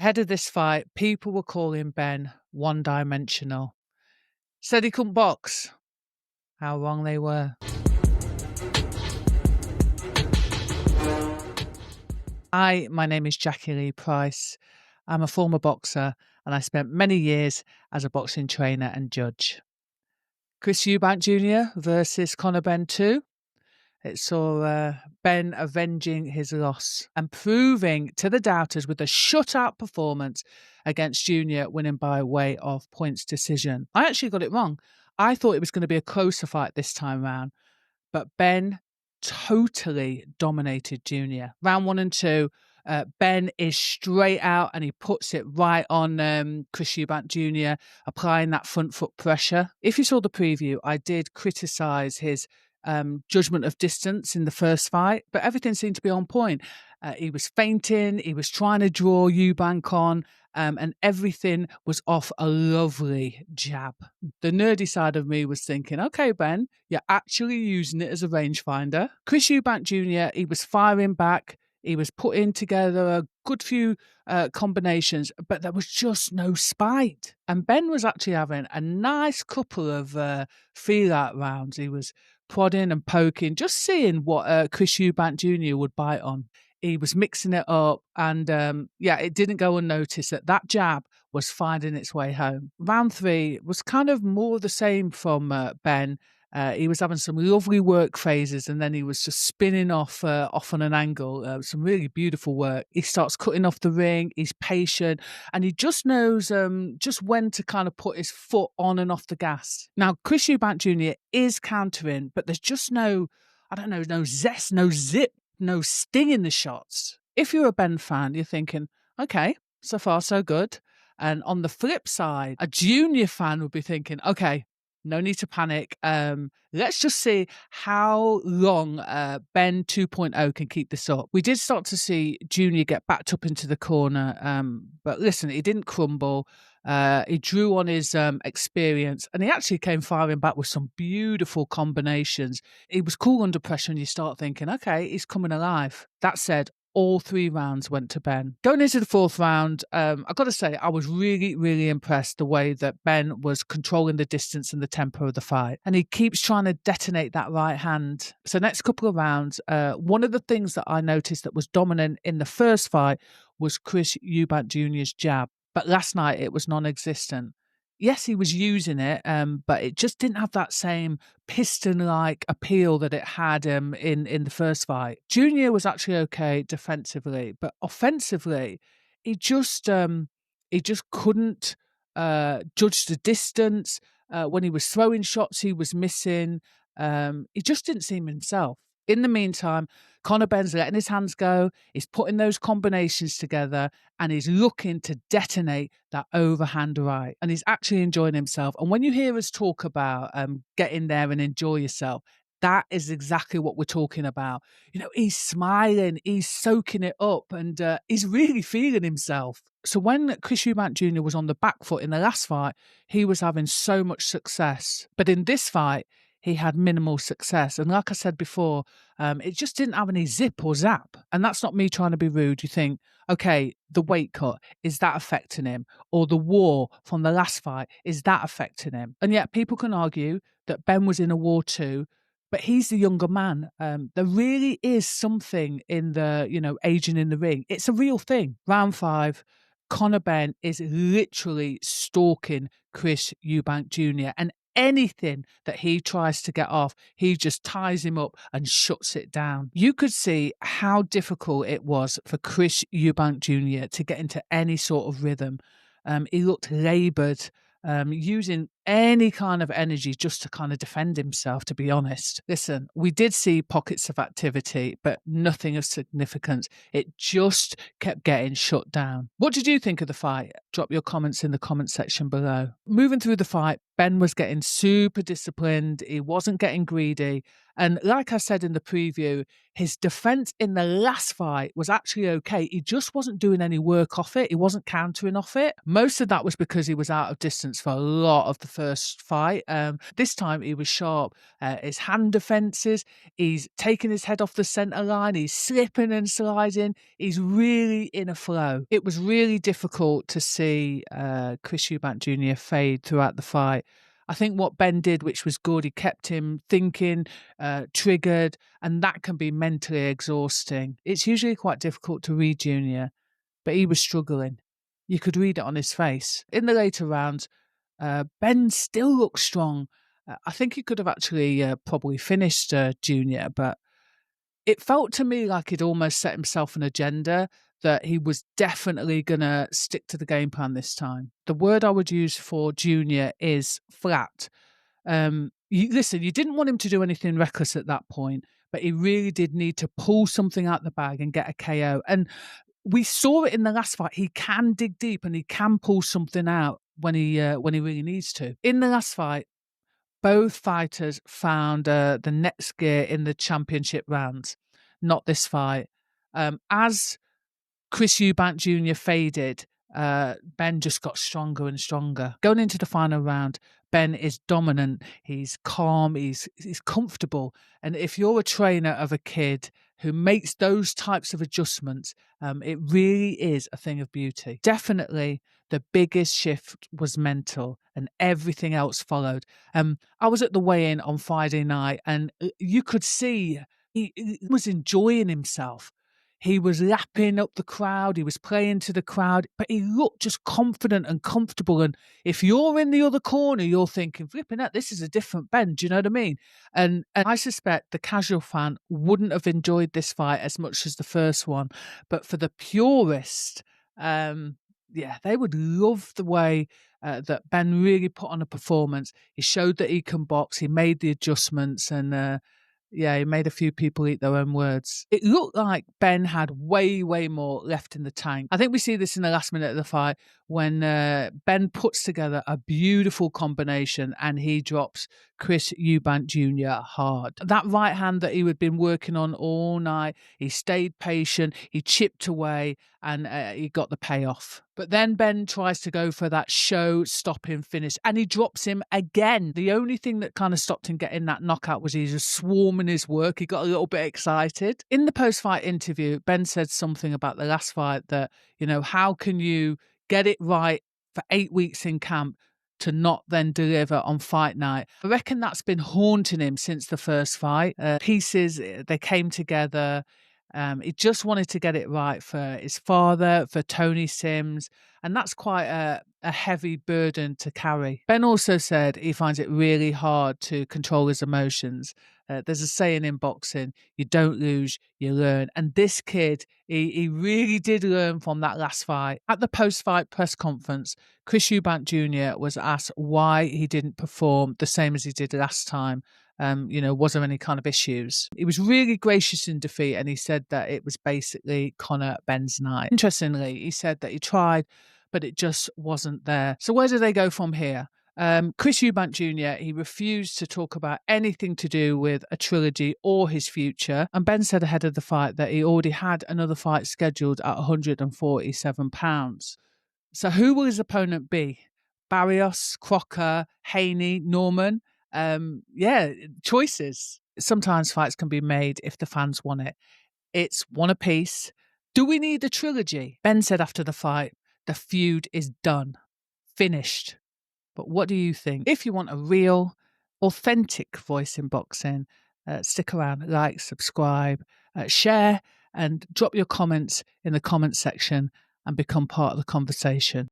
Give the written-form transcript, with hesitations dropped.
Ahead of this fight, people were calling Ben one-dimensional. Said he couldn't box. How wrong they were. Hi, my name is Jacqui-Lee Pryce. I'm a former boxer and I spent many years as a boxing trainer and judge. Chris Eubank Jr. versus Conor Benn 2. It saw Ben avenging his loss and proving to the doubters with a shutout performance against Junior, winning by way of points decision. I actually got it wrong. I thought it was going to be a closer fight this time around, but Ben totally dominated Junior. Round 1 and 2, Ben is straight out and he puts it right on Chris Eubank Jr., applying that front foot pressure. If you saw the preview, I did criticise his judgment of distance in the first fight, but everything seemed to be on point. He was feinting, he was trying to draw Eubank on, and everything was off a lovely jab. The nerdy side of me was thinking, okay, Ben, you're actually using it as a rangefinder. Chris Eubank Jr., he was firing back, he was putting together a good few combinations, but there was just no spite. And Ben was actually having a nice couple of feel-out rounds. He was prodding and poking, just seeing what Chris Eubank Jr. would bite on. He was mixing it up, and it didn't go unnoticed that jab was finding its way home. Round 3 was kind of more the same from Ben. He was having some lovely work phases, and then he was just spinning off on an angle. Some really beautiful work. He starts cutting off the ring. He's patient, and he just knows just when to kind of put his foot on and off the gas. Now, Chris Eubank Jr. is countering, but there's just no zest, no zip, no sting in the shots. If you're a Ben fan, you're thinking, okay, so far so good. And on the flip side, a Junior fan would be thinking, okay, no need to panic. Let's just see how long Ben 2.0 can keep this up. We did start to see Junior get backed up into the corner, but listen, he didn't crumble. He drew on his experience, and he actually came firing back with some beautiful combinations. He was cool under pressure, and you start thinking, okay, he's coming alive. That said, all 3 rounds went to Ben. Going into the 4th round, I've got to say, I was really, really impressed the way that Ben was controlling the distance and the tempo of the fight. And he keeps trying to detonate that right hand. So next couple of rounds, one of the things that I noticed that was dominant in the first fight was Chris Eubank Jr.'s jab. But last night, it was non-existent. Yes, he was using it, but it just didn't have that same piston-like appeal that it had in the first fight. Junior was actually okay defensively, but offensively, he just couldn't judge the distance. When he was throwing shots, he was missing. He just didn't seem himself. In the meantime, Conor Benn's letting his hands go, he's putting those combinations together, and he's looking to detonate that overhand right. And he's actually enjoying himself. And when you hear us talk about get in there and enjoy yourself, that is exactly what we're talking about. You know, he's smiling, he's soaking it up, and he's really feeling himself. So when Chris Eubank Jr. was on the back foot in the last fight, he was having so much success. But in this fight, he had minimal success. And like I said before, it just didn't have any zip or zap. And that's not me trying to be rude. You think, okay, the weight cut, is that affecting him? Or the war from the last fight, is that affecting him? And yet people can argue that Ben was in a war too, but he's the younger man. There really is something in the, aging in the ring. It's a real thing. Round 5, Conor Benn is literally stalking Chris Eubank Jr. And anything that he tries to get off, he just ties him up and shuts it down. You could see how difficult it was for Chris Eubank Jr. to get into any sort of rhythm. He looked laboured, using any kind of energy just to kind of defend himself, to be honest. Listen, we did see pockets of activity, but nothing of significance. It just kept getting shut down. What did you think of the fight? Drop your comments in the comment section below. Moving through the fight, Ben was getting super disciplined. He wasn't getting greedy. And like I said in the preview, his defense in the last fight was actually okay. He just wasn't doing any work off it. He wasn't countering off it. Most of that was because he was out of distance for a lot of the first fight. This time he was sharp. His hand defences, he's taking his head off the centre line, he's slipping and sliding, he's really in a flow. It was really difficult to see Chris Eubank Jr. fade throughout the fight. I think what Ben did, which was good, he kept him thinking, triggered, and that can be mentally exhausting. It's usually quite difficult to read Junior, but he was struggling. You could read it on his face. In the later rounds, Ben still looked strong. I think he could have actually probably finished Junior, but it felt to me like he'd almost set himself an agenda that he was definitely going to stick to the game plan this time. The word I would use for Junior is flat. You didn't want him to do anything reckless at that point, but he really did need to pull something out the bag and get a KO. And we saw it in the last fight. He can dig deep and he can pull something out when he really needs to. In the last fight, both fighters found the next gear in the championship rounds, not this fight. As Chris Eubank Jr. faded, Ben just got stronger and stronger. Going into the final round, Ben is dominant. He's calm. He's comfortable. And if you're a trainer of a kid who makes those types of adjustments, it really is a thing of beauty. Definitely the biggest shift was mental and everything else followed. I was at the weigh-in on Friday night and you could see he was enjoying himself. He was lapping up the crowd. He was playing to the crowd, but he looked just confident and comfortable. And if you're in the other corner, you're thinking, flipping out, this is a different Ben. Do you know what I mean? And I suspect the casual fan wouldn't have enjoyed this fight as much as the first one. But for the purist, they would love the way that Ben really put on a performance. He showed that he can box. He made the adjustments and he made a few people eat their own words. It looked like Ben had way, way more left in the tank. I think we see this in the last minute of the fight when Ben puts together a beautiful combination and he drops Chris Eubank Jr. hard. That right hand that he had been working on all night, he stayed patient, he chipped away, and he got the payoff. But then Ben tries to go for that show-stopping finish, and he drops him again. The only thing that kind of stopped him getting that knockout was he was swarming his work. He got a little bit excited. In the post-fight interview, Ben said something about the last fight that, how can you get it right for 8 weeks in camp to not then deliver on fight night? I reckon that's been haunting him since the first fight. Pieces, they came together. He just wanted to get it right for his father, for Tony Sims, and that's quite a heavy burden to carry. Ben also said he finds it really hard to control his emotions. There's a saying in boxing, you don't lose, you learn. And this kid, he really did learn from that last fight. At the post-fight press conference, Chris Eubank Jr. was asked why he didn't perform the same as he did last time. Was there any kind of issues? He was really gracious in defeat and he said that it was basically Conor Benn's night. Interestingly, he said that he tried, but it just wasn't there. So where do they go from here? Chris Eubank Jr., he refused to talk about anything to do with a trilogy or his future. And Ben said ahead of the fight that he already had another fight scheduled at £147. So who will his opponent be? Barrios, Crocker, Haney, Norman? Choices. Sometimes fights can be made if the fans want it. It's one apiece. Do we need a trilogy? Ben said after the fight, the feud is done, finished. But what do you think? If you want a real, authentic voice in boxing, stick around, like, subscribe, share, and drop your comments in the comment section and become part of the conversation.